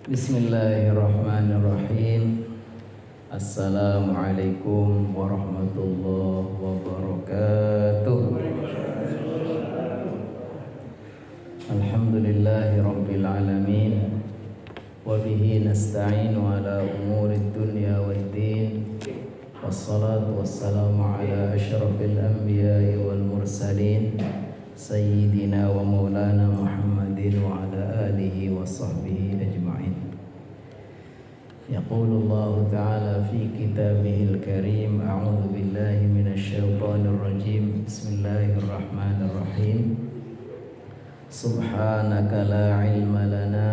Bismillahirrahmanirrahim. Assalamualaikum warahmatullahi wabarakatuh. Alhamdulillahi rabbil alamin. Wabihi nasta'inu ala umurid dunya waddin. Wassalatu wassalamu ala ashrafil anbiya'i wal mursalin, Sayyidina wa maulana Muhammadin wa ala alihi wa sahbihi ajma'in. يقول الله تعالى في كتابه الكريم: أعوذ بالله من الشيطان الرجيم. بسم الله الرحمن الرحيم. سبحانك لا علم لنا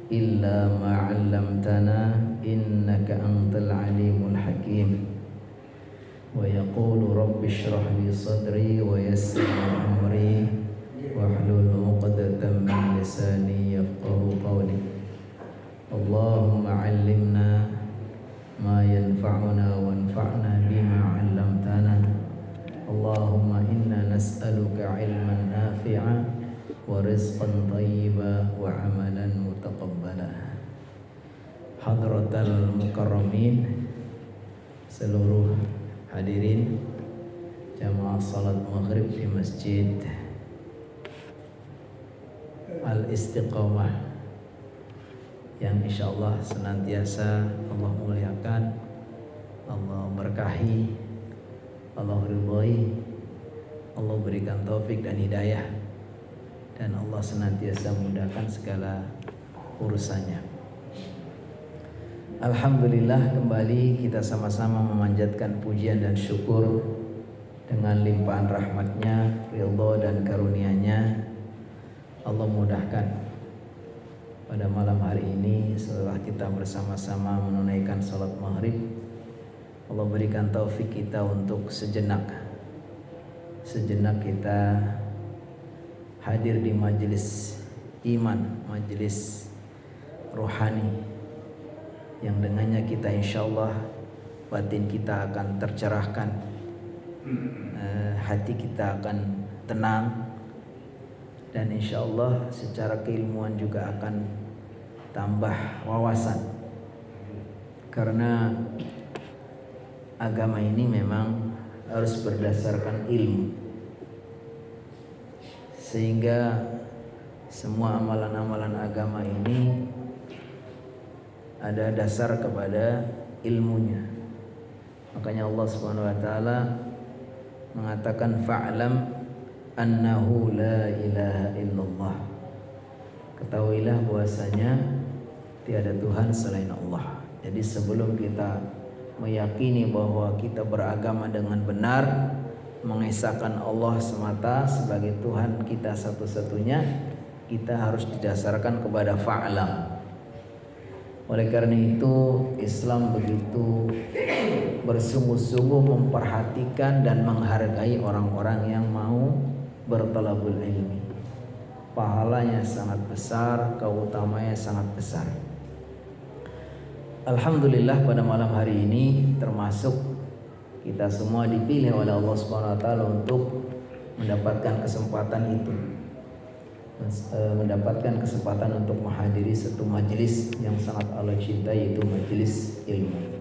إلا ما علمتنا إنك أنت العليم الحكيم. ويقول رب اشرح لي صدري ويسر لي أمري واحلل عقدة من لساني يفقهوا قولي. اللهم علمنا ما ينفعنا وانفعنا بما علمتنا. اللهم إنا نسألك علما نافعا ورزقا طيبا وعملا متقبلا. Hadratal mukarramin, seluruh hadirin jamaah salat maghrib di Masjid Al-Istiqamah yang insyaallah senantiasa Allah muliakan, Allah berkahi, Allah ridhai, Allah berikan taufik dan hidayah, dan Allah senantiasa mudahkan segala urusannya. Alhamdulillah, kembali kita sama-sama memanjatkan pujian dan syukur dengan limpahan rahmatnya, ridha dan karunia-Nya. Allah mudahkan pada malam hari ini setelah kita bersama-sama menunaikan salat maghrib, Allah berikan taufik kita untuk sejenak kita hadir di majelis iman, majelis rohani, yang dengannya kita insyaallah batin kita akan tercerahkan, hati kita akan tenang, dan insyaallah secara keilmuan juga akan tambah wawasan. Karena agama ini memang harus berdasarkan ilmu, sehingga semua amalan-amalan agama ini ada dasar kepada ilmunya. Makanya Allah Subhanahu wa taala mengatakan fa'lam annahu la ilaha illallah. Ketahuilah bahwasanya tiada Tuhan selain Allah. Jadi sebelum kita meyakini bahwa kita beragama dengan benar, mengesahkan Allah semata sebagai Tuhan kita satu-satunya, kita harus didasarkan kepada fa'lam. Oleh karena itu Islam begitu bersungguh-sungguh memperhatikan dan menghargai orang-orang yang mau bertalabul ilmi. Pahalanya sangat besar, keutamanya sangat besar. Alhamdulillah, pada malam hari ini termasuk kita semua dipilih oleh Allah Subhanahu wa taala untuk mendapatkan kesempatan itu. Mendapatkan kesempatan untuk menghadiri satu majelis yang sangat Allah cintai, yaitu majelis ilmu.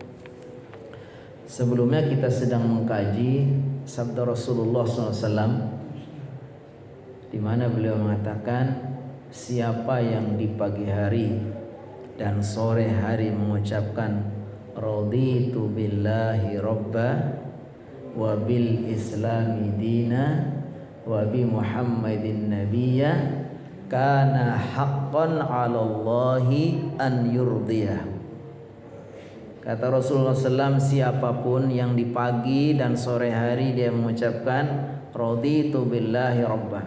Sebelumnya kita sedang mengkaji sabda Rasulullah SAW, di mana beliau mengatakan, siapa yang di pagi hari dan sore hari mengucapkan raditu billahi robba wa bil islami dina wa bi muhammadin nabiyya, kana haqqan 'ala Allahi an yurdiyah. Kata Rasulullah SAW, siapapun yang di pagi dan sore hari dia mengucapkan raditu billahi robba,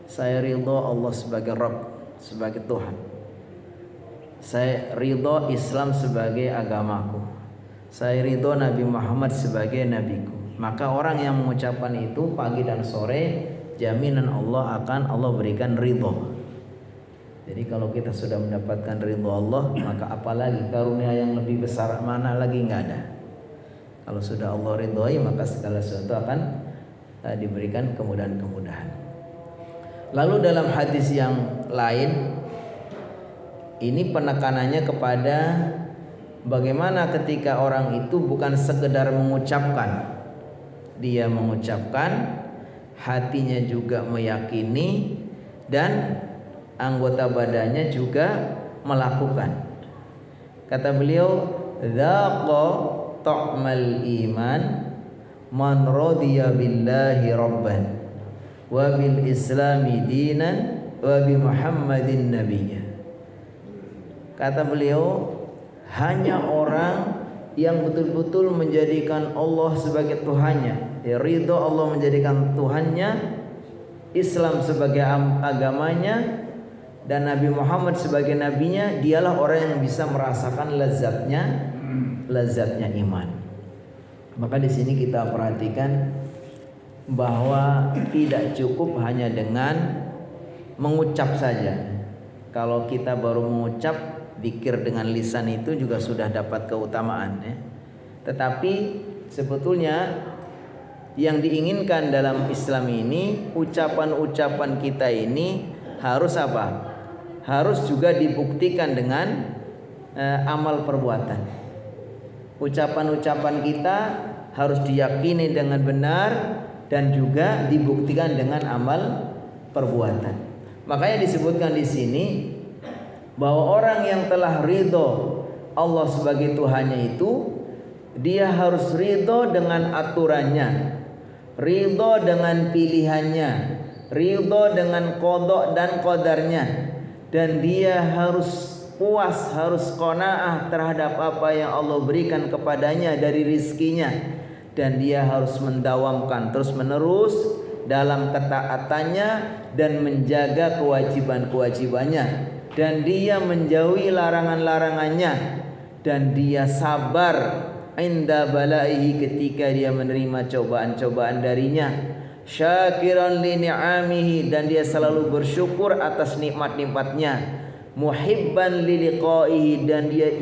saya ridha Allah sebagai Rabb, sebagai Tuhan. Saya ridha Islam sebagai agamaku. Saya ridha Nabi Muhammad sebagai nabiku. Maka orang yang mengucapkan itu pagi dan sore, jaminan Allah akan Allah berikan ridha. Jadi kalau kita sudah mendapatkan ridha Allah, maka apalagi karunia yang lebih besar mana lagi, nggak ada. Kalau sudah Allah ridhoi, maka segala sesuatu akan diberikan kemudahan-kemudahan. Lalu dalam hadis yang lain Ini penekanannya kepada bagaimana ketika orang itu bukan sekedar mengucapkan, dia mengucapkan, hatinya juga meyakini, dan anggota badannya juga melakukan. Kata beliau, dzaqa ta'mal iman man radiya billahi rabban wa bil islami dinan wa bi muhammadin nabiyya. Kata beliau, hanya orang yang betul-betul menjadikan Allah sebagai Tuhannya, ya, ridho Allah menjadikan Tuhannya, Islam sebagai agamanya, dan Nabi Muhammad sebagai nabinya, dialah orang yang bisa merasakan lezatnya iman. Maka di sini kita perhatikan bahwa tidak cukup hanya dengan mengucap saja. Kalau kita baru mengucap, zikir dengan lisan itu juga sudah dapat keutamaan, ya. Tetapi sebetulnya yang diinginkan dalam Islam ini, ucapan-ucapan kita ini harus apa? Harus juga dibuktikan dengan amal perbuatan. Ucapan-ucapan kita harus diyakini dengan benar dan juga dibuktikan dengan amal perbuatan. Makanya disebutkan di sini bahwa orang yang telah ridho Allah sebagai Tuhannya itu, dia harus ridho dengan aturannya, ridho dengan pilihannya, ridho dengan qada dan qadarnya, dan dia harus puas, harus qanaah terhadap apa yang Allah berikan kepadanya dari rizkinya, dan dia harus mendawamkan terus menerus dalam ketaatannya dan menjaga kewajiban-kewajibannya, dan dia menjauhi larangan-larangannya, dan dia sabar inda balaihi ketika dia menerima cobaan-cobaan darinya, syakiran li ni'amihi, dan dia selalu bersyukur atas nikmat-nikmatnya, muhibban li liqaihi, dan dia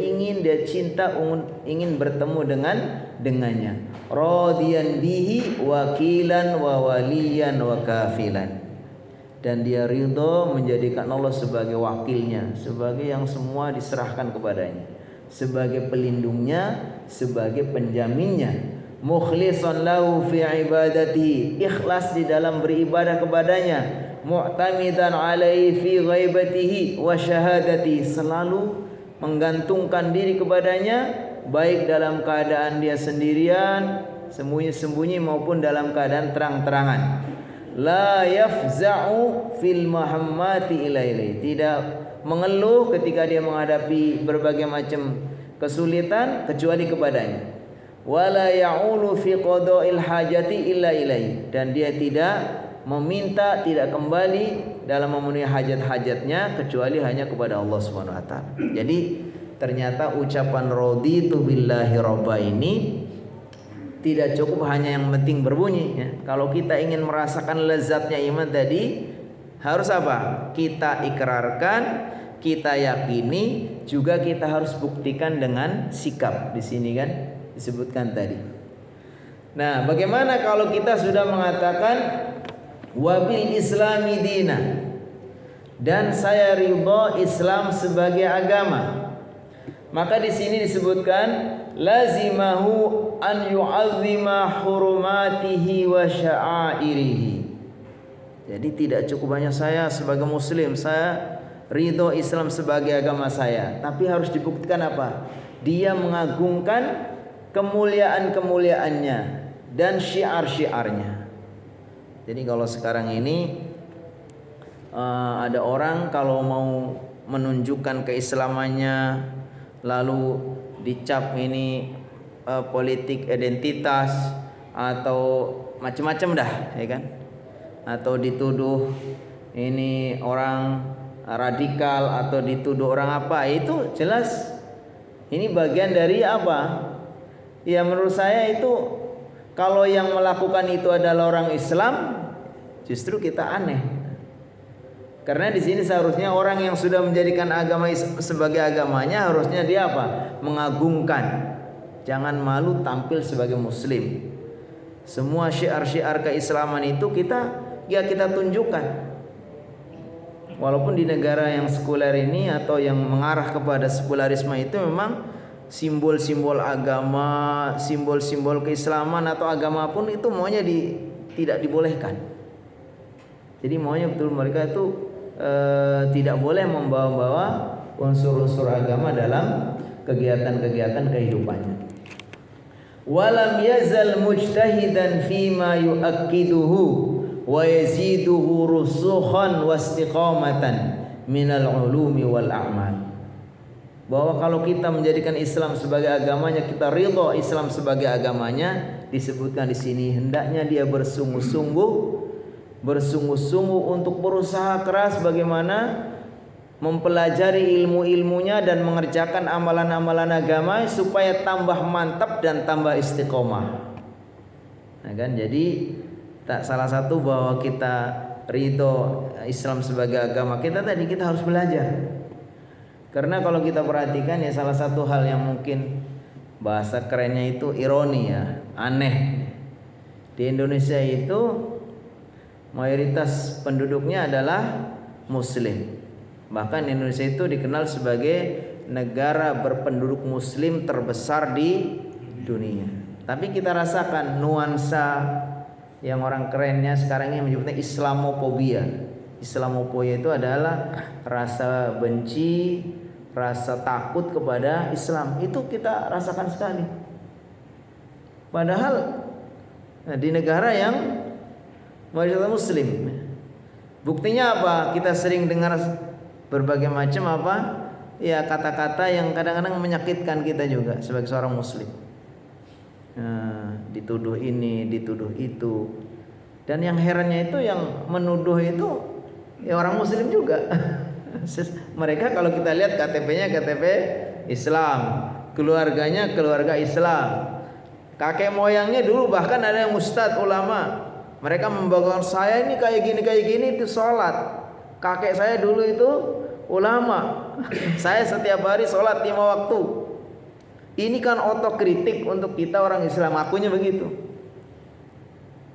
cinta ingin bertemu dengannya, radiyan bihi wakilan wa waliyan wa kafilan, dan dia ridho menjadikan Allah sebagai wakilnya, sebagai yang semua diserahkan kepadanya, sebagai pelindungnya, sebagai penjaminnya, mukhlishan lahu fi ibadatihi, ikhlas di dalam beribadah kepadanya, mu'tamidan alaihi fi ghaibatihi wa syahadatihi, selalu menggantungkan diri kepadanya, baik dalam keadaan dia sendirian, sembunyi-sembunyi, maupun dalam keadaan terang-terangan. La yafza'u fil mahammati ilaihi, tidak mengeluh ketika dia menghadapi berbagai macam kesulitan kecuali kepadanya. Wala ya'ulu fi qada'il hajati illa ilaihi, dan dia tidak meminta, tidak kembali dalam memenuhi hajat-hajatnya kecuali hanya kepada Allah Subhanahu wa taala. Jadi ternyata ucapan raditu billahi robba ini tidak cukup hanya yang penting berbunyi, ya. Kalau kita ingin merasakan lezatnya iman tadi, harus apa? Kita ikrarkan, kita yakini, juga kita harus buktikan dengan sikap. Di sini kan disebutkan tadi. Nah, bagaimana kalau kita sudah mengatakan wabil islami dina, dan saya ridha Islam sebagai agama, maka di sini disebutkan lazimahu an yu'azzima hurumatihi wa sya'airihi. Jadi tidak cukup hanya saya sebagai muslim, saya ridho Islam sebagai agama saya, tapi harus dibuktikan apa? Dia mengagungkan kemuliaan-kemuliaannya dan syiar-syiarnya. Jadi kalau sekarang ini ada orang kalau mau menunjukkan keislamannya, lalu dicap ini politik identitas atau macam-macam dah, ya kan? Atau dituduh ini orang radikal atau dituduh orang apa, itu jelas ini bagian dari apa? Ya menurut saya itu, kalau yang melakukan itu adalah orang Islam, justru kita aneh. Karena di sini seharusnya orang yang sudah menjadikan agama sebagai agamanya, harusnya dia apa? Mengagungkan. Jangan malu tampil sebagai muslim. Semua syiar-syiar keislaman itu kita tunjukkan. Walaupun di negara yang sekuler ini atau yang mengarah kepada sekularisme itu memang simbol-simbol agama, simbol-simbol keislaman atau agama pun itu maunya tidak dibolehkan. Jadi maunya betul mereka itu tidak boleh membawa-bawa unsur-unsur agama dalam kegiatan-kegiatan kehidupannya. Walam yazal mujtahidan fima yu'akkiduhu wa yaziduhu rusukhan wa istiqamatan minal ulumi wal a'mal. Bahwa kalau kita menjadikan Islam sebagai agamanya, kita ridho Islam sebagai agamanya, disebutkan di sini hendaknya dia bersungguh-sungguh untuk berusaha keras bagaimana mempelajari ilmu-ilmunya dan mengerjakan amalan-amalan agama supaya tambah mantap dan tambah istiqomah. Nah kan, jadi salah satu bahwa kita ridho Islam sebagai agama kita tadi, kita harus belajar. Karena kalau kita perhatikan ya, salah satu hal yang mungkin bahasa kerennya itu ironi ya, aneh. Di Indonesia itu mayoritas penduduknya adalah Muslim. Bahkan Indonesia itu dikenal sebagai negara berpenduduk Muslim terbesar di dunia. Tapi kita rasakan nuansa yang orang kerennya sekarang ini menyebutnya Islamophobia. Islamophobia itu adalah rasa benci, rasa takut kepada Islam. Itu kita rasakan sekali. Padahal di negara yang mayoritas Muslim. Buktinya apa? Kita sering dengar berbagai macam ya kata-kata yang kadang-kadang menyakitkan kita juga sebagai seorang Muslim. Dituduh ini, dituduh itu. Dan yang herannya itu yang menuduh itu ya orang Muslim juga. Mereka kalau kita lihat KTP-nya KTP Islam, keluarganya keluarga Islam, kakek moyangnya dulu bahkan ada yang ustadz ulama. Mereka membawakan saya ini kayak gini itu sholat. Kakek saya dulu itu ulama. Saya setiap hari sholat 5 waktu. Ini kan otokritik untuk kita orang Islam, akunya begitu.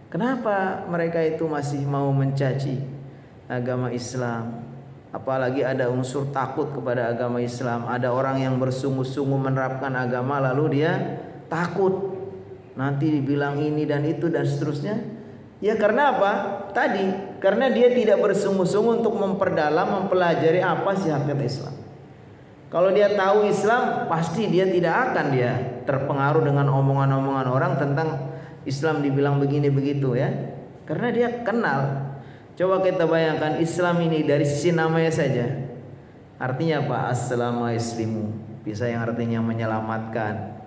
Kenapa mereka itu masih mau mencaci agama Islam? Apalagi ada unsur takut kepada agama Islam. Ada orang yang bersungguh-sungguh menerapkan agama lalu dia takut nanti dibilang ini dan itu dan seterusnya. Ya karena apa? Tadi karena dia tidak bersungguh-sungguh untuk memperdalam, mempelajari apa sih hakikat Islam. Kalau dia tahu Islam, pasti dia tidak akan dia terpengaruh dengan omongan-omongan orang tentang Islam dibilang begini begitu ya. Karena dia kenal. Coba kita bayangkan Islam ini dari sisi namanya saja. Artinya apa? Assalamu islimu. Bisa yang artinya menyelamatkan,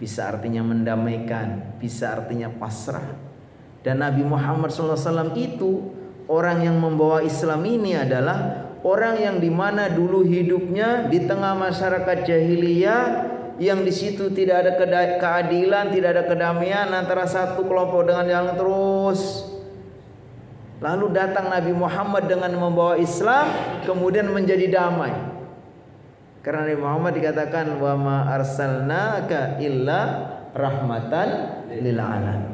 bisa artinya mendamaikan, bisa artinya pasrah. Dan Nabi Muhammad SAW itu orang yang membawa Islam ini adalah orang yang dimana dulu hidupnya di tengah masyarakat jahiliyah yang di situ tidak ada keadilan, tidak ada kedamaian antara satu kelompok dengan yang terus. Lalu datang Nabi Muhammad dengan membawa Islam, kemudian menjadi damai. Karena Nabi Muhammad dikatakan wa ma arsalnaka illa rahmatan lil alamin.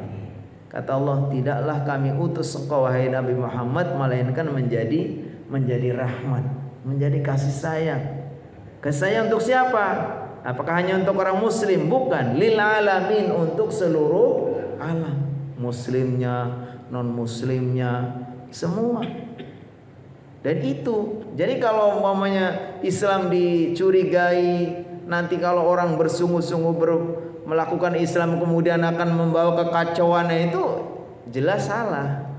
Kata Allah, tidaklah kami utus engkau wahai Nabi Muhammad melainkan menjadi rahmat, menjadi kasih sayang. Kasih sayang untuk siapa? Apakah hanya untuk orang Muslim? Bukan, lil alamin, untuk seluruh alam. Muslimnya, non muslimnya, semua. Dan itu, jadi kalau umpamanya Islam dicurigai, nanti kalau orang bersungguh-sungguh melakukan Islam kemudian akan membawa kekacauan, itu jelas salah.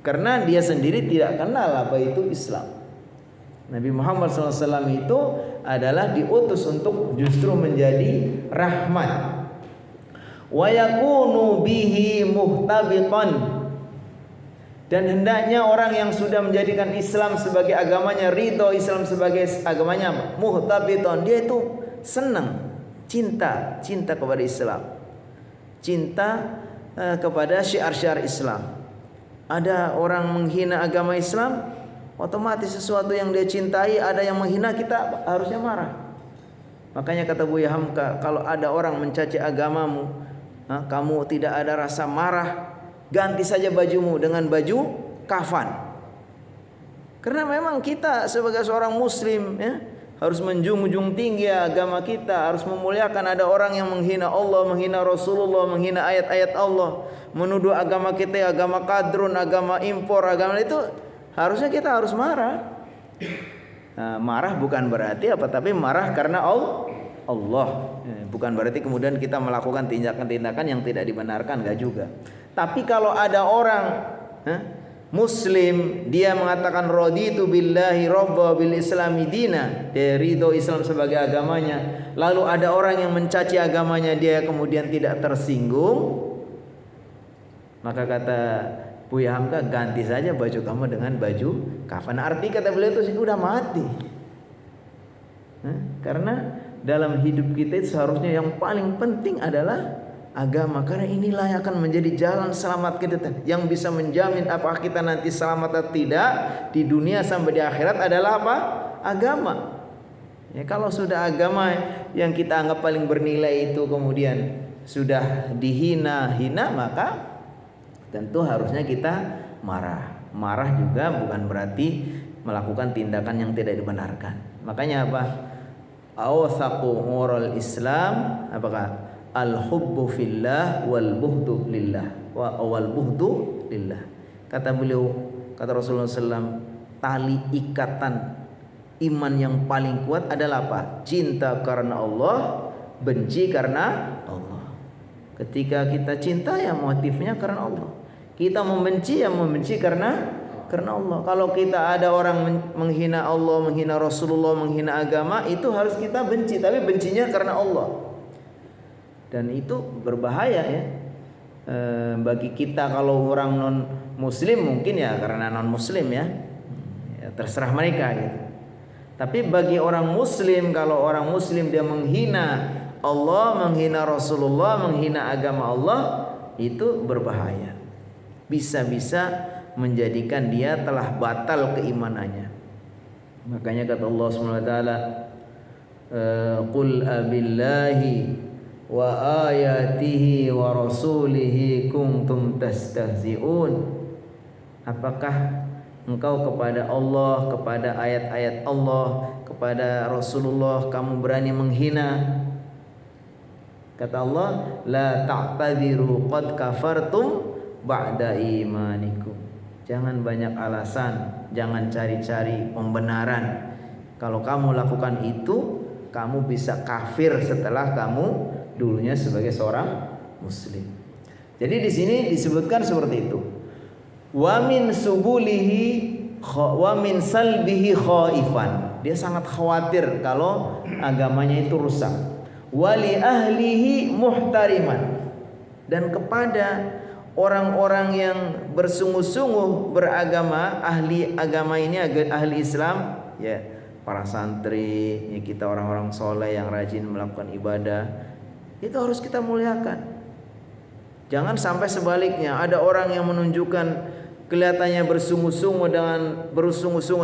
Karena dia sendiri tidak kenal apa itu Islam. Nabi Muhammad SAW itu adalah diutus untuk justru menjadi rahmat. Wa yakunu bihi muhtabitan. Dan hendaknya orang yang sudah menjadikan Islam sebagai agamanya, ridho Islam sebagai agamanya, muhtabitan, dia itu senang, cinta kepada Islam, cinta kepada syiar-syiar Islam. Ada orang menghina agama Islam, otomatis sesuatu yang dia cintai ada yang menghina, kita harusnya marah. Makanya kata Buya Hamka, kalau ada orang mencaci agamamu, kamu tidak ada rasa marah, ganti saja bajumu dengan baju kafan. Karena memang kita sebagai seorang muslim ya, harus menjunjung tinggi agama kita, harus memuliakan. Ada orang yang menghina Allah, menghina Rasulullah, menghina ayat-ayat Allah, menuduh agama kita agama kadrun, agama impor, agama itu, harusnya kita harus marah. Nah, marah bukan berarti apa, tapi marah karena Allah. Bukan berarti kemudian kita melakukan tindakan-tindakan yang tidak dibenarkan, enggak juga. Tapi kalau ada orang Muslim, dia mengatakan raditu billahi robba bil islami dina, dia ridho Islam sebagai agamanya, lalu ada orang yang mencaci agamanya, dia kemudian tidak tersinggung, maka kata Buya Hamka, ganti saja baju kamu dengan baju kafan. Arti kata beliau itu udah mati. Karena dalam hidup kita itu seharusnya yang paling penting adalah agama, karena inilah yang akan menjadi jalan selamat kita, yang bisa menjamin apakah kita nanti selamat atau tidak di dunia sampai di akhirat adalah apa? Agama. Ya, kalau sudah agama yang kita anggap paling bernilai itu kemudian sudah dihina-hina, maka tentu harusnya kita marah. Marah juga bukan berarti melakukan tindakan yang tidak dibenarkan. Makanya apa? Awsaqu moral Islam, apakah? Al-hubbu fillah wal buhdu lillah wal buhdu lillah. Kata beliau, kata Rasulullah SAW, tali ikatan iman yang paling kuat adalah apa? Cinta karena Allah, benci karena Allah. Ketika kita cinta ya motifnya karena Allah. Kita membenci ya membenci karena Allah. Kalau kita ada orang menghina Allah, menghina Rasulullah, menghina agama, itu harus kita benci, tapi bencinya karena Allah. Dan itu berbahaya ya bagi kita. Kalau orang non muslim mungkin ya karena non muslim ya terserah mereka gitu. Tapi bagi orang muslim, kalau orang muslim dia menghina Allah, menghina Rasulullah, menghina agama Allah, itu berbahaya. Bisa-bisa menjadikan dia telah batal keimanannya. Makanya kata Allah SWT, qul abillahi wa ayatihi wa rasulihi kuntum tastahzi'un. Apakah engkau kepada Allah, kepada ayat-ayat Allah, kepada Rasulullah kamu berani menghina? Kata Allah, la ta'tadiru qad kafartum ba'da imanikum. Jangan banyak alasan, jangan cari-cari pembenaran. Kalau kamu lakukan itu, kamu bisa kafir setelah kamu dulunya sebagai seorang muslim. Jadi di sini disebutkan seperti itu. Wa min subulihi wa min salbihi khaifan. Dia sangat khawatir kalau agamanya itu rusak. Wa li ahlihi muhtariman. Dan kepada orang-orang yang bersungguh-sungguh beragama, ahli agama ini, ahli Islam, ya para santri, ya kita orang-orang soleh yang rajin melakukan ibadah, itu harus kita muliakan. Jangan sampai sebaliknya, ada orang yang menunjukkan kelihatannya bersungguh-sungguh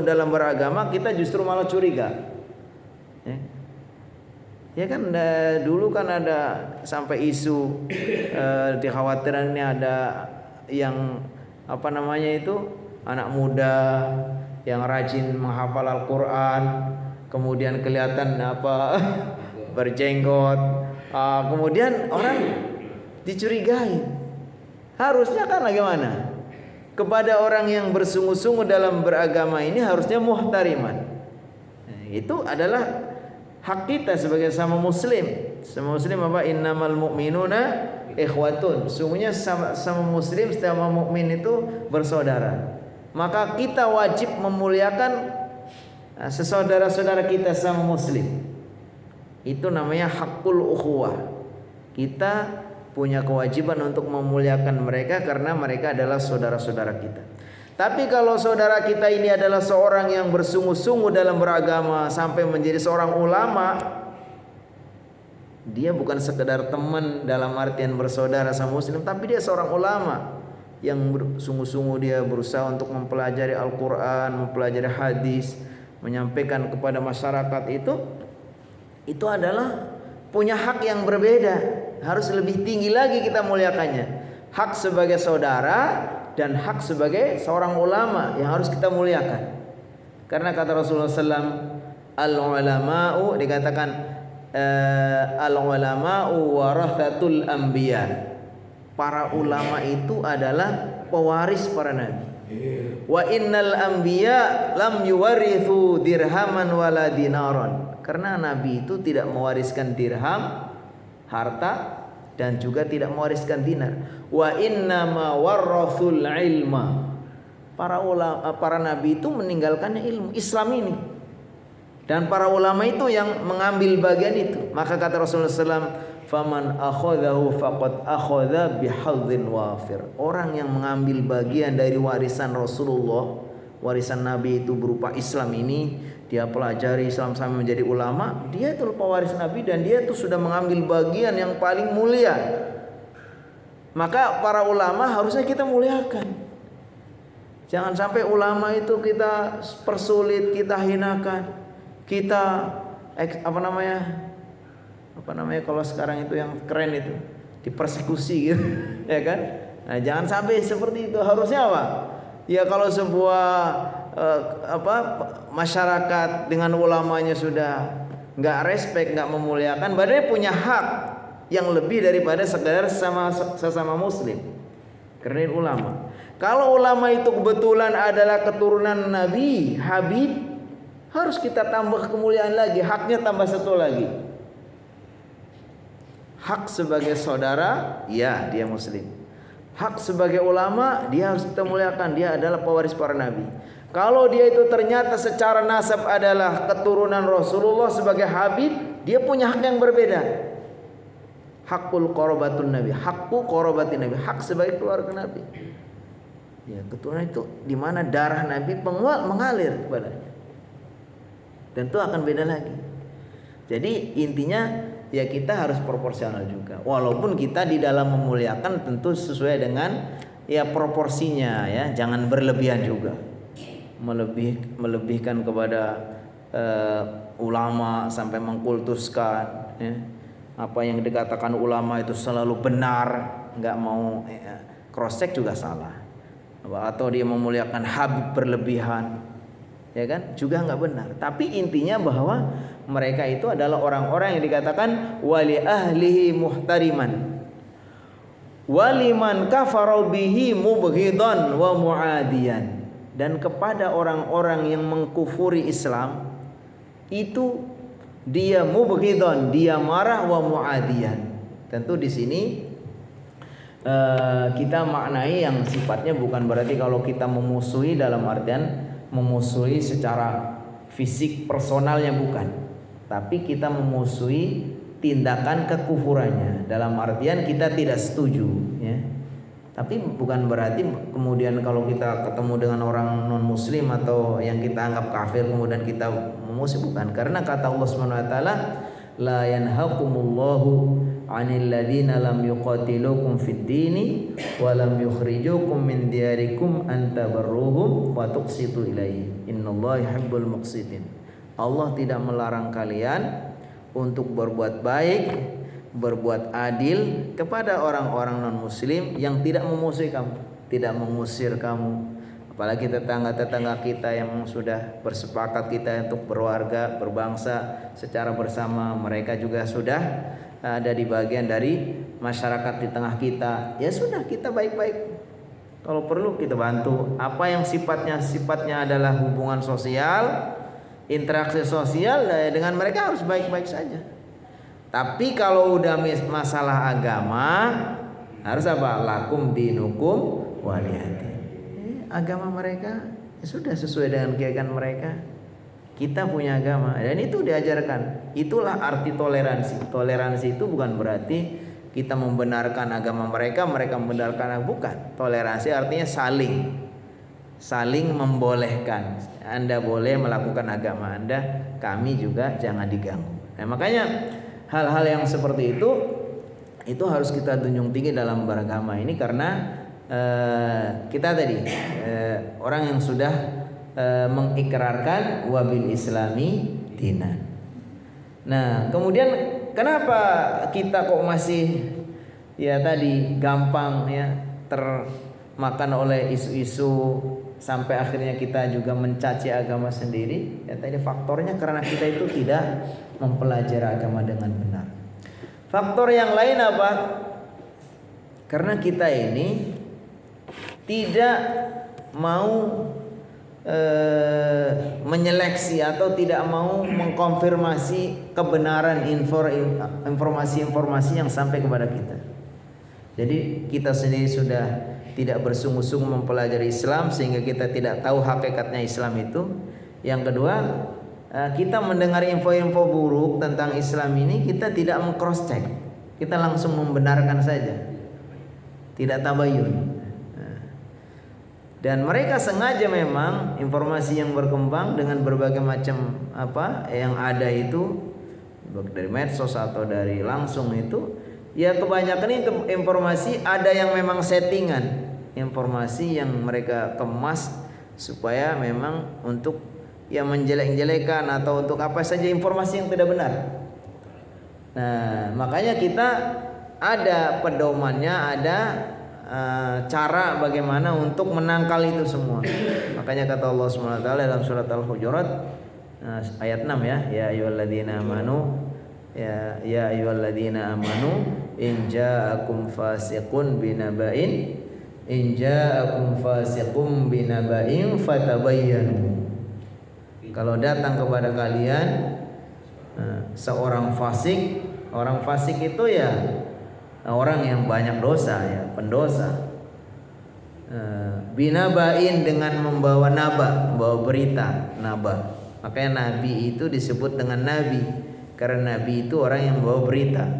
dalam beragama, kita justru malah curiga. Ya kan dulu kan ada sampai isu dikhawatiran ini ada yang apa namanya itu anak muda yang rajin menghafal Al-Quran, kemudian kelihatan apa berjenggot. Kemudian orang dicurigai. Harusnya kan bagaimana? Kepada orang yang bersungguh-sungguh dalam beragama ini harusnya muhtariman. Itu adalah hak kita sebagai sama muslim. Sama muslim apa? Innamal mu'minuna ikhwatun. Sungguhnya sama muslim, sama mukmin itu bersaudara. Maka kita wajib memuliakan sesaudara-saudara kita sama muslim. Itu namanya hakul ukhuwah. Kita punya kewajiban untuk memuliakan mereka karena mereka adalah saudara-saudara kita. Tapi kalau saudara kita ini adalah seorang yang bersungguh-sungguh dalam beragama sampai menjadi seorang ulama, dia bukan sekedar teman dalam artian bersaudara sama muslim, tapi dia seorang ulama yang sungguh-sungguh dia berusaha untuk mempelajari Al-Quran, mempelajari hadis, menyampaikan kepada masyarakat itu adalah punya hak yang berbeda. Harus lebih tinggi lagi kita muliakannya. Hak sebagai saudara dan hak sebagai seorang ulama yang harus kita muliakan. Karena kata Rasulullah SAW, al-ulama'u, dikatakan al-ulama'u warathatul anbiya. Para ulama itu adalah pewaris para nabi. Wa innal anbiya lam yuwarithu dirhaman wala dinaron. Karena nabi itu tidak mewariskan dirham, harta, dan juga tidak mewariskan dinar. Wa innama warathul ilma. Para nabi itu meninggalkannya ilmu Islam ini. Dan para ulama itu yang mengambil bagian itu. Maka kata Rasulullah SAW, faman akhadahu faqad akhadha bihadzin wafir. Orang yang mengambil bagian dari warisan Rasulullah, warisan Nabi itu berupa Islam ini, dia pelajari Islam sampai menjadi ulama, dia itu pewaris Nabi dan dia itu sudah mengambil bagian yang paling mulia. Maka para ulama harusnya kita muliakan. Jangan sampai ulama itu kita persulit, kita hinakan, kita apa namanya kalau sekarang itu yang keren itu dipersekusi gitu, ya kan? Nah, jangan sampai seperti itu. Harusnya apa? Ya kalau sebuah masyarakat dengan ulamanya sudah nggak respect, nggak memuliakan, berarti punya hak yang lebih daripada sekedar sesama muslim. Karena ulama. Kalau ulama itu kebetulan adalah keturunan Nabi, Habib, harus kita tambah kemuliaan lagi, haknya tambah satu lagi. Hak sebagai saudara, ya dia muslim. Hak sebagai ulama, dia harus kita muliakan, dia adalah pewaris para nabi. Kalau dia itu ternyata secara nasab adalah keturunan Rasulullah sebagai Habib, dia punya hak yang berbeda. Hakul qorobatun nabi, hakku qorobatin nabi, hak sebagai keluarga nabi. Ya, keturunan itu di mana darah nabi mengalir kepadanya. Tentu akan beda lagi. Jadi intinya ya kita harus proporsional juga. Walaupun kita di dalam memuliakan tentu sesuai dengan ya proporsinya ya, jangan berlebihan juga. Melebihkan kepada ulama sampai mengkultuskan ya. Apa yang dikatakan ulama itu selalu benar, nggak mau cross check juga salah. Atau dia memuliakan Habib berlebihan, ya kan, juga nggak benar. Tapi intinya bahwa mereka itu adalah orang-orang yang dikatakan wali ahlihi muhtariman, waliman kafaru bihi mubghidan wa muadiyan. Dan kepada orang-orang yang mengkufuri Islam itu dia mubghidan, dia marah, wa muadiyan. Tentu di sini kita maknai yang sifatnya bukan berarti kalau kita memusuhi dalam artian memusuhi secara fisik personalnya, bukan, tapi kita memusuhi tindakan kekufurannya dalam artian kita tidak setuju ya. Tapi bukan berarti kemudian kalau kita ketemu dengan orang non muslim atau yang kita anggap kafir kemudian kita memusuhi, bukan. Karena kata Allah Subhanahu wa taala, la yanhaqumullahu 'anil ladzina lam yuqatilukum fid dini wa lam yukhrijukum min diyarikum an tabarruhum wa tuqsitu ilaihi innallaha yuhibbul muqsitin. Allah tidak melarang kalian untuk berbuat baik, berbuat adil kepada orang-orang non muslim yang tidak memusuhi kamu, tidak mengusir kamu. Apalagi tetangga-tetangga kita yang sudah bersepakat kita untuk berwarga, berbangsa secara bersama, mereka juga sudah ada di bagian dari masyarakat di tengah kita. Ya sudah, kita baik-baik. Kalau perlu kita bantu. Apa yang sifatnya adalah hubungan sosial, interaksi sosial, dengan mereka harus baik-baik saja. Tapi kalau udah masalah agama, harus apa? Lakum dinukum waliyati. Agama mereka ya sudah sesuai dengan keyakinan mereka. Kita punya agama dan itu diajarkan. Itulah arti toleransi. Toleransi itu bukan berarti kita membenarkan agama mereka, mereka membenarkan, bukan. Toleransi artinya saling membolehkan. Anda boleh melakukan agama Anda, kami juga jangan diganggu. Nah, makanya hal-hal yang seperti itu harus kita junjung tinggi dalam beragama ini, karena kita tadi orang yang sudah mengikrarkan wabil islami dinan. Nah, kemudian kenapa kita kok masih ya tadi gampang ya termakan oleh isu-isu sampai akhirnya kita juga mencaci agama sendiri? Ya tadi faktornya karena kita itu tidak mempelajari agama dengan benar. Faktor yang lain apa? Karena kita ini tidak mau menyeleksi atau tidak mau mengkonfirmasi kebenaran informasi-informasi yang sampai kepada kita. Jadi kita sendiri sudah tidak bersungguh-sungguh mempelajari Islam sehingga kita tidak tahu hakikatnya Islam itu. Yang kedua, kita mendengar info-info buruk tentang Islam ini, kita tidak meng-cross check. Kita langsung membenarkan saja. Tidak tabayun. Dan mereka sengaja memang informasi yang berkembang dengan berbagai macam yang ada itu dari medsos atau dari langsung itu, ya kebanyakan itu informasi ada yang memang settingan, informasi yang mereka kemas supaya memang untuk ya menjelek-jelekan atau untuk apa saja informasi yang tidak benar. Nah, makanya kita ada pedomannya, ada cara bagaimana untuk menangkal itu semua. Makanya kata Allah SWT dalam surat Al-Hujurat ayat 6 ya ayyuhalladzina amanu ya ayyuhalladzina amanu in ja'akum fasiqun binaba'in fatabayyanu. Kalau datang kepada kalian seorang fasik, orang fasik itu ya orang yang banyak dosa, ya pendosa. Binaba'in dengan membawa membawa berita, naba. Makanya nabi itu disebut dengan nabi karena nabi itu orang yang membawa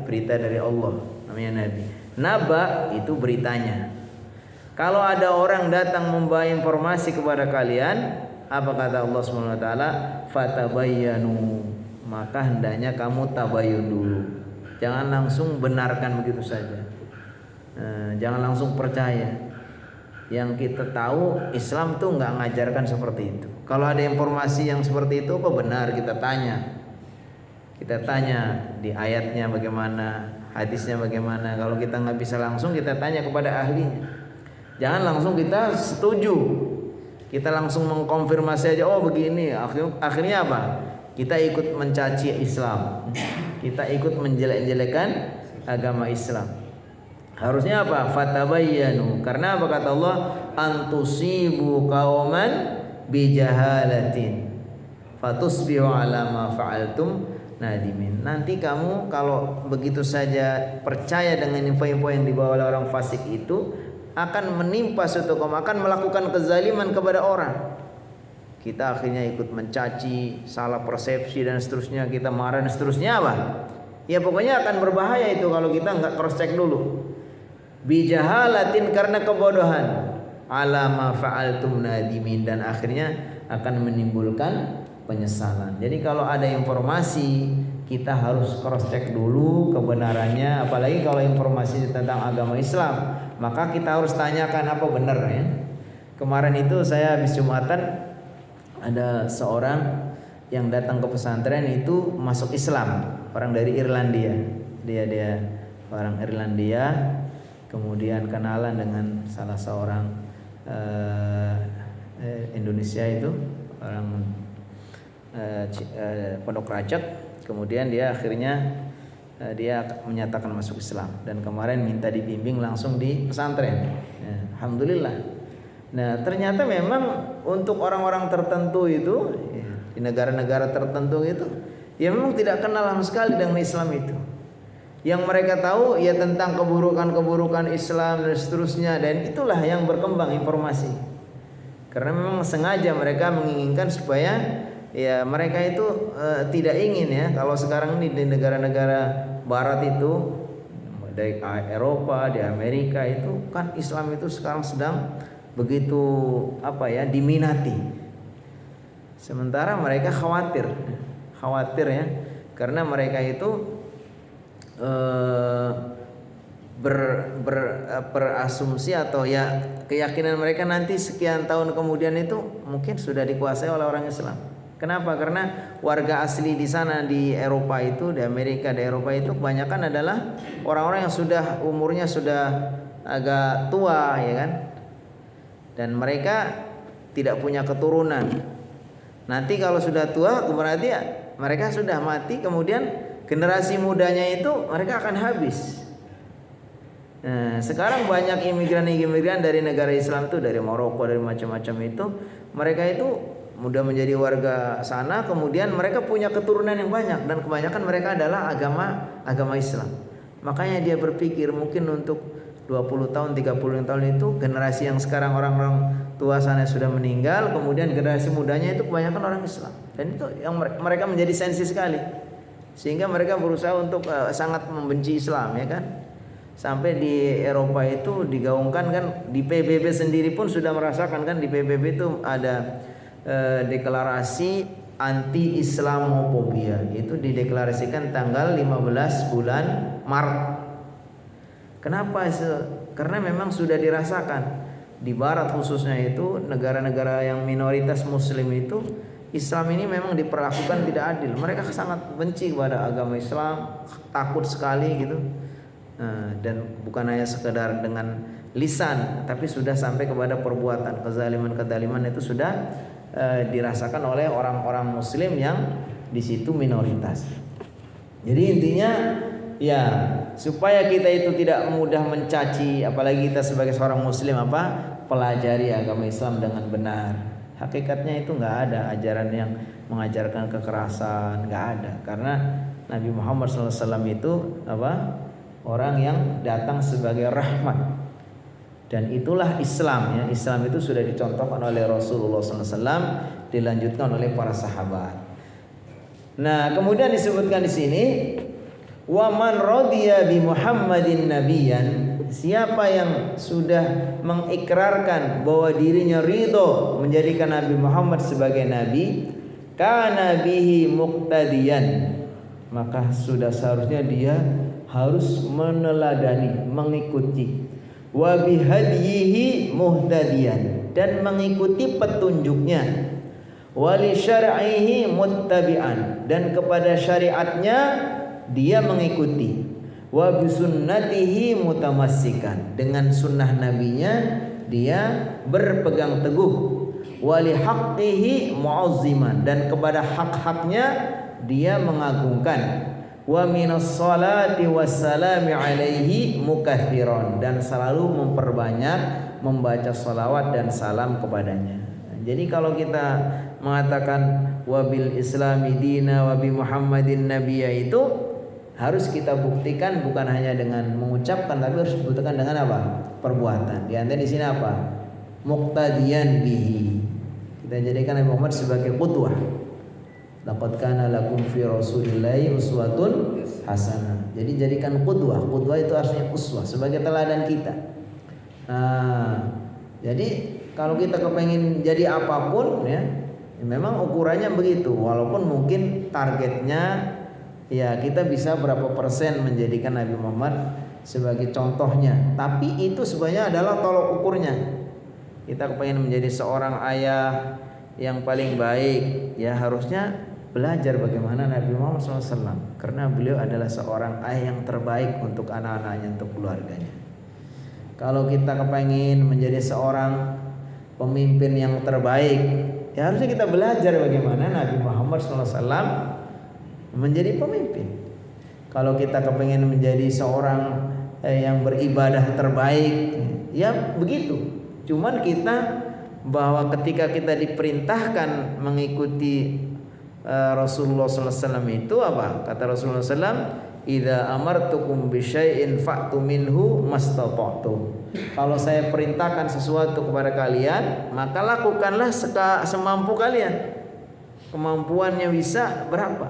berita dari Allah, namanya nabi. Naba itu beritanya. Kalau ada orang datang membawa informasi kepada kalian, apa kata Allah SWT? Fatabayyanu, maka hendaknya kamu tabayun dulu. Jangan langsung benarkan begitu saja. Jangan langsung percaya. Yang kita tahu Islam tuh nggak ngajarkan seperti itu. Kalau ada informasi yang seperti itu apa benar, kita tanya. Kita tanya di ayatnya bagaimana, hadisnya bagaimana. Kalau kita nggak bisa langsung, kita tanya kepada ahlinya. Jangan langsung kita setuju. Kita langsung mengkonfirmasi aja, oh begini. Akhirnya apa? Kita ikut mencaci Islam. Kita ikut menjelek-jelekan agama Islam. Harusnya apa? Fatabayyanu. Karena apa kata Allah? Antusibu qauman bijahalatin fatusbihu ala ma fa'altum nadimin. Nanti kamu kalau begitu saja percaya dengan info-info yang dibawa oleh orang fasik itu, akan menimpa suatu kaum, akan melakukan kezaliman kepada orang. Kita akhirnya ikut mencaci, salah persepsi dan seterusnya, kita marah dan seterusnya apa? Ya pokoknya akan berbahaya itu kalau kita nggak cross check dulu. Bijahalatin, karena kebodohan. Ala ma fa'altum nadimin, dan akhirnya akan menimbulkan penyesalan. Jadi kalau ada informasi, kita harus cross check dulu kebenarannya, apalagi kalau informasi tentang agama Islam, maka kita harus tanyakan apa benar ya. Kemarin itu saya habis Jumatan, ada seorang yang datang ke pesantren itu masuk Islam, orang dari Irlandia. Dia orang Irlandia, kemudian kenalan dengan salah seorang Indonesia itu, orang Pondok Rajak. Kemudian dia akhirnya dia menyatakan masuk Islam, dan kemarin minta dibimbing langsung di pesantren. Alhamdulillah. Nah ternyata memang untuk orang-orang tertentu itu di negara-negara tertentu itu ya memang tidak kenal sama sekali dengan Islam itu. Yang mereka tahu ya tentang keburukan-keburukan Islam dan seterusnya, dan itulah yang berkembang informasi. Karena memang sengaja mereka menginginkan supaya ya mereka itu tidak ingin ya, kalau sekarang ini di negara-negara barat itu, dari Eropa, di Amerika itu kan Islam itu sekarang sedang begitu diminati. Sementara mereka khawatir ya, karena mereka itu berasumsi atau ya keyakinan mereka nanti sekian tahun kemudian itu mungkin sudah dikuasai oleh orang Islam. Kenapa? Karena warga asli di sana di Eropa itu, di Amerika, di Eropa itu kebanyakan adalah orang-orang yang sudah umurnya sudah agak tua ya kan. Dan mereka tidak punya keturunan. Nanti kalau sudah tua berarti ya mereka sudah mati, kemudian generasi mudanya itu mereka akan habis. Nah, sekarang banyak imigran dari negara Islam tuh, dari Maroko, dari macam-macam itu, mereka itu mudah menjadi warga sana, kemudian mereka punya keturunan yang banyak dan kebanyakan mereka adalah agama Islam. Makanya dia berpikir mungkin untuk 20 tahun, 30 tahun itu generasi yang sekarang orang-orang tua sana sudah meninggal, kemudian generasi mudanya itu kebanyakan orang Islam. Dan itu yang mereka menjadi sensi sekali. Sehingga mereka berusaha untuk sangat membenci Islam, ya kan? Sampai di Eropa itu digaungkan kan, di PBB sendiri pun sudah merasakan kan, di PBB itu ada deklarasi anti Islamofobia. Itu dideklarasikan tanggal 15 bulan Maret. Kenapa? Karena memang sudah dirasakan di barat khususnya itu, negara-negara yang minoritas muslim itu, Islam ini memang diperlakukan tidak adil. Mereka sangat benci kepada agama Islam, takut sekali gitu. Dan bukan hanya sekedar dengan lisan, tapi sudah sampai kepada perbuatan. Kezaliman itu sudah dirasakan oleh orang-orang muslim yang di situ minoritas. Jadi intinya ya, supaya kita itu tidak mudah mencaci, apalagi kita sebagai seorang muslim pelajari agama Islam dengan benar. Hakikatnya itu nggak ada ajaran yang mengajarkan kekerasan, nggak ada. Karena Nabi Muhammad SAW itu orang yang datang sebagai rahmat. Dan itulah Islam, ya. Islam itu sudah dicontohkan oleh Rasulullah SAW, dilanjutkan oleh para sahabat. Nah, kemudian disebutkan di sini, wa man radiya bi Muhammadin nabiyan, siapa yang sudah mengikrarkan bahwa dirinya ridho menjadikan Nabi Muhammad sebagai nabi, kana bihi muqtadiyan, maka sudah seharusnya dia harus meneladani, mengikuti, wa bihadyihi muhtadiyan, dan mengikuti petunjuknya, wali syar'ihi muttabi'an, dan kepada syariatnya dia mengikuti, wa bisunnatihi mutamassikan, dengan sunnah nabinya dia berpegang teguh, wali haqqihi mu'azziman, dan kepada hak-haknya dia mengagungkan, wa minas salati wassalami alaihi mukathiron, dan selalu memperbanyak membaca salawat dan salam kepadanya. Jadi kalau kita mengatakan wabil islami dina wa bi Muhammadin nabiyya, itu harus kita buktikan bukan hanya dengan mengucapkan, tapi harus dibuktikan dengan perbuatan. Di antara di sini muqtadiyan bihi, kita jadikan Nabi Muhammad sebagai qudwah. Laqad kana lakum fi rasulillahi uswatun hasanah. Jadi jadikan qudwah. Qudwah itu artinya uswah, sebagai teladan kita. Jadi kalau kita kepengen jadi apapun, ya memang ukurannya begitu. Walaupun mungkin targetnya ya kita bisa berapa persen menjadikan Nabi Muhammad sebagai contohnya, tapi itu sebenarnya adalah tolok ukurnya. Kita kepengen menjadi seorang ayah yang paling baik, ya harusnya belajar bagaimana Nabi Muhammad SAW, karena beliau adalah seorang ayah yang terbaik untuk anak-anaknya, untuk keluarganya. Kalau kita kepengen menjadi seorang pemimpin yang terbaik, ya harusnya kita belajar bagaimana Nabi Muhammad SAW menjadi pemimpin. Kalau kita kepengen menjadi seorang yang beribadah terbaik, ya begitu. Cuman kita bahwa ketika kita diperintahkan mengikuti Rasulullah SAW itu kata Rasulullah SAW, idza amartukum bi syai'in fa'tu minhu mastata'tum. Kalau saya perintahkan sesuatu kepada kalian, maka lakukanlah semampu kalian. Kemampuannya bisa berapa?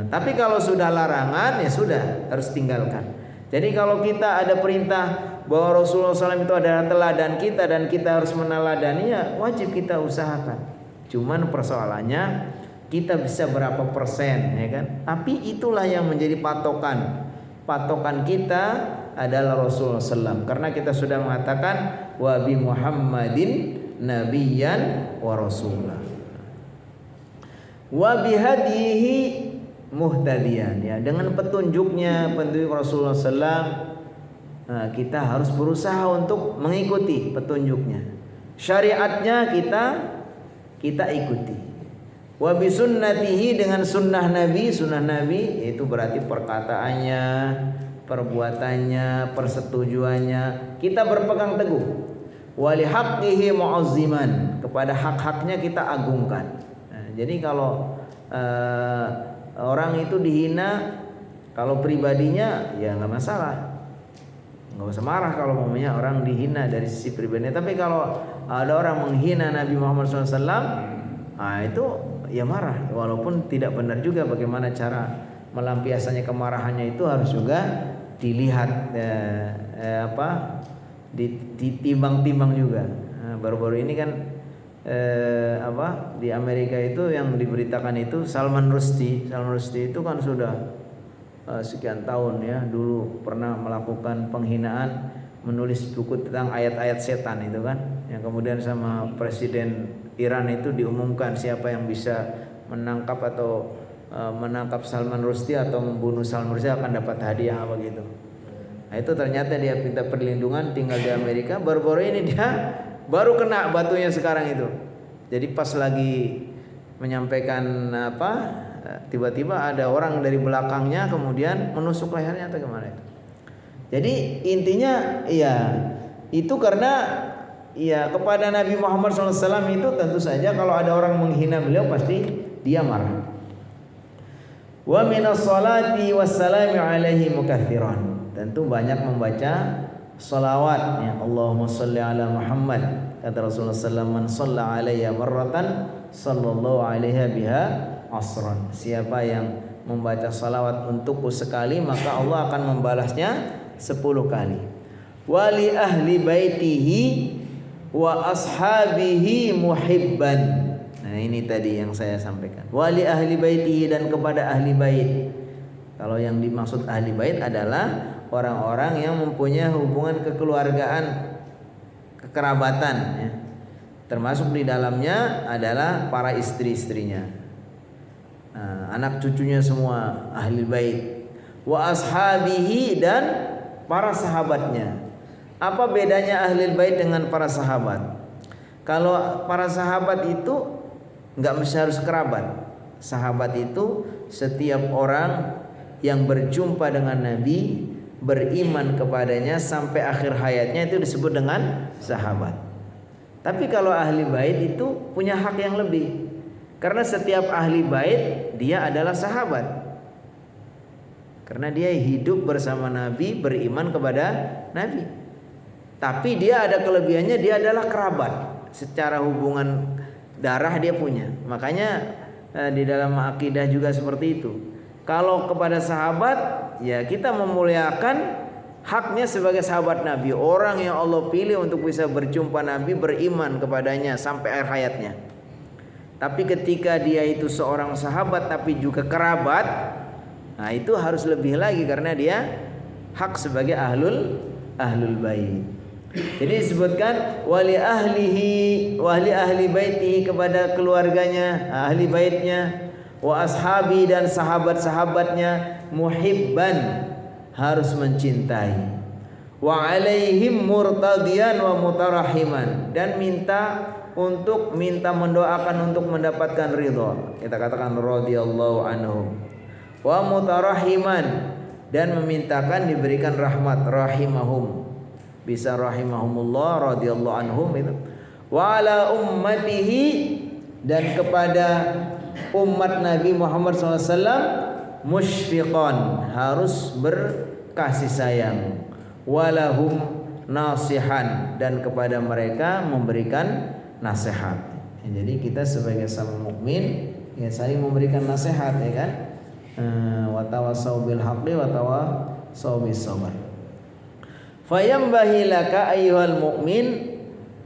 Tapi kalau sudah larangan, ya sudah, harus tinggalkan. Jadi kalau kita ada perintah bahwa Rasulullah SAW itu adalah teladan kita dan kita harus meneladaninya, wajib kita usahakan. Cuman persoalannya kita bisa berapa persen, ya kan? Tapi itulah yang menjadi patokan. Patokan kita adalah Rasulullah SAW, karena kita sudah mengatakan wa bi Muhammadin nabiyyan wa rasulah, wa bihadihi muhtadiyan, ya dengan petunjuk Rasulullah SAW, kita harus berusaha untuk mengikuti petunjuknya. syariatnya kita ikuti. Wa bi sunnatihi, dengan sunnah Nabi itu berarti perkataannya, perbuatannya, persetujuannya kita berpegang teguh. Wa li haqqihi mu'azziman, kepada hak-haknya kita agungkan. Nah, jadi kalau orang itu dihina, kalau pribadinya ya nggak masalah, nggak usah marah kalau mamanya orang dihina dari sisi pribadinya. Tapi kalau ada orang menghina Nabi Muhammad SAW, nah itu ya marah, walaupun tidak benar juga bagaimana cara melampiaskannya kemarahannya, itu harus juga dilihat ditimbang-timbang juga. Nah, baru-baru ini kan di Amerika itu yang diberitakan itu Salman Rushdie itu kan sudah sekian tahun ya, dulu pernah melakukan penghinaan, menulis buku tentang ayat-ayat setan itu kan, yang kemudian sama Presiden Iran itu diumumkan siapa yang bisa menangkap atau menangkap Salman Rushdie atau membunuh Salman Rushdie akan dapat hadiah apa gitu. Nah, itu ternyata dia minta perlindungan, tinggal di Amerika. Baru-baru ini dia baru kena batunya sekarang itu. Jadi pas lagi menyampaikan tiba-tiba ada orang dari belakangnya kemudian menusuk lehernya atau gimana itu. Jadi intinya ya itu karena ya kepada Nabi Muhammad SAW itu tentu saja kalau ada orang menghina beliau pasti dia marah. Wa minas salati wassalami alaihi mukatsiran, tentu banyak membaca salawat ya. Allahumma shalli ala Muhammad, kata Rasulullah SAW, man shalla alayya marratan sallallahu alaiha biha asran. Siapa yang membaca salawat untukku sekali, maka Allah akan membalasnya 10 kali. Wali ahli baitihi wa ashabihi muhibban. Nah ini tadi yang saya sampaikan. Wali ahli baitihi, dan kepada ahli bait. Kalau yang dimaksud ahli bait adalah orang-orang yang mempunyai hubungan kekeluargaan, kekerabatan ya. Termasuk di dalamnya adalah para istri-istrinya, anak cucunya semua ahli bait. Wa ashabihi, dan para sahabatnya. Apa bedanya ahli bait dengan para sahabat? Kalau para sahabat itu nggak mesti harus kerabat. Sahabat itu setiap orang yang berjumpa dengan Nabi, beriman kepadanya sampai akhir hayatnya, itu disebut dengan sahabat. Tapi kalau ahli bait itu punya hak yang lebih, karena setiap ahli bait dia adalah sahabat, karena dia hidup bersama Nabi, beriman kepada Nabi. Tapi dia ada kelebihannya, dia adalah kerabat, secara hubungan darah dia punya. Makanya di dalam akidah juga seperti itu. Kalau kepada sahabat ya kita memuliakan haknya sebagai sahabat Nabi, orang yang Allah pilih untuk bisa berjumpa Nabi, beriman kepadanya sampai akhir hayatnya. Tapi ketika dia itu seorang sahabat tapi juga kerabat, nah itu harus lebih lagi, karena dia hak sebagai ahlul bait. Jadi disebutkan wali ahli baiti, kepada keluarganya, ahli baitnya, wa ashabi, dan sahabat-sahabatnya, muhibban, harus mencintai, wa alaihim murtadiyan wa mutarahiman, dan minta mendoakan untuk mendapatkan ridha. Kita katakan radhiyallahu anhum. Wa mutarahiman, dan memintakan diberikan rahmat, rahimahum, bisa rahimahumullah radhiyallahu anhum itu. Wa ala ummatihi, dan kepada umat Nabi Muhammad SAW, musyfiqan, harus berkasih sayang, walahum nasihan, dan kepada mereka memberikan nasihat. Jadi kita sebagai sama mukmin ya saling memberikan nasihat ya kan. Wa tawassaw bil haqqi wa tawassaw bis sabr. Fayambahi laka ayyuhal mu'min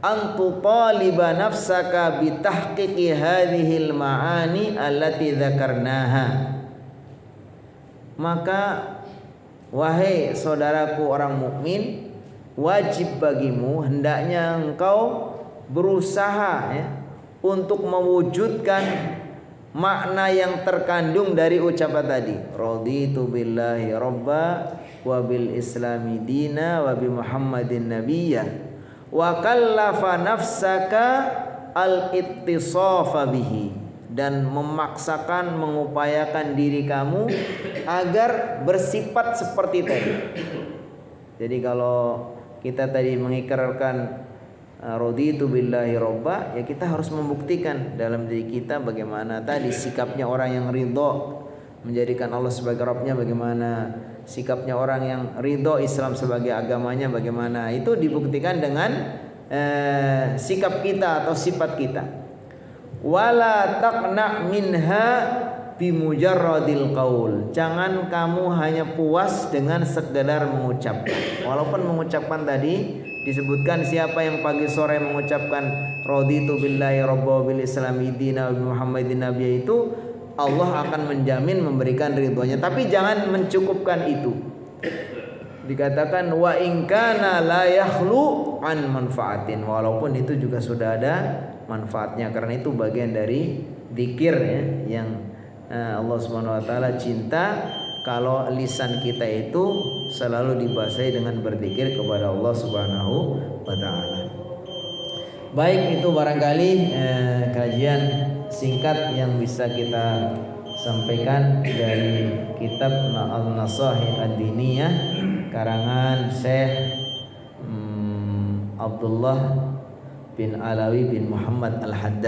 an tutaliba nafsaka bi tahqiqi hadhil ma'ani allati dzakarnaha. Maka wahai saudaraku orang mukmin, wajib bagimu, hendaknya engkau berusaha ya, untuk mewujudkan makna yang terkandung dari ucapan tadi. Raditu billahi rabba wa bil islami dina wa bi Muhammadin nabiyya wa kallafa nafsaka al-ittisafa bihi, dan memaksakan, mengupayakan diri kamu agar bersifat seperti tadi. Jadi kalau kita tadi mengikrarkan raditu billahi robba, ya kita harus membuktikan dalam diri kita bagaimana tadi sikapnya orang yang ridho menjadikan Allah sebagai Rabbnya, bagaimana sikapnya orang yang ridho Islam sebagai agamanya, bagaimana itu dibuktikan dengan sikap kita atau sifat kita. Wala taqna minha bimujarradil qaul, jangan kamu hanya puas dengan sekedar mengucapkan. Walaupun mengucapkan tadi disebutkan siapa yang pagi sore mengucapkan raditu billahi rabba bil islami dina wa muhammadin nabiyya, itu Allah akan menjamin memberikan ridhonya. Tapi jangan mencukupkan itu. Dikatakan wa in kana la yakhlu an manfaatin, walaupun itu juga sudah ada manfaatnya, karena itu bagian dari zikir ya, yang Allah Subhanahu wa taala cinta kalau lisan kita itu selalu dibasahi dengan berzikir kepada Allah Subhanahu wa taala. Baik, itu barangkali kajian singkat yang bisa kita sampaikan dari kitab An-Nasahih Ad-Diniyah karangan Syekh Abdullah bin Alawi bin Muhammad Al-Haddad.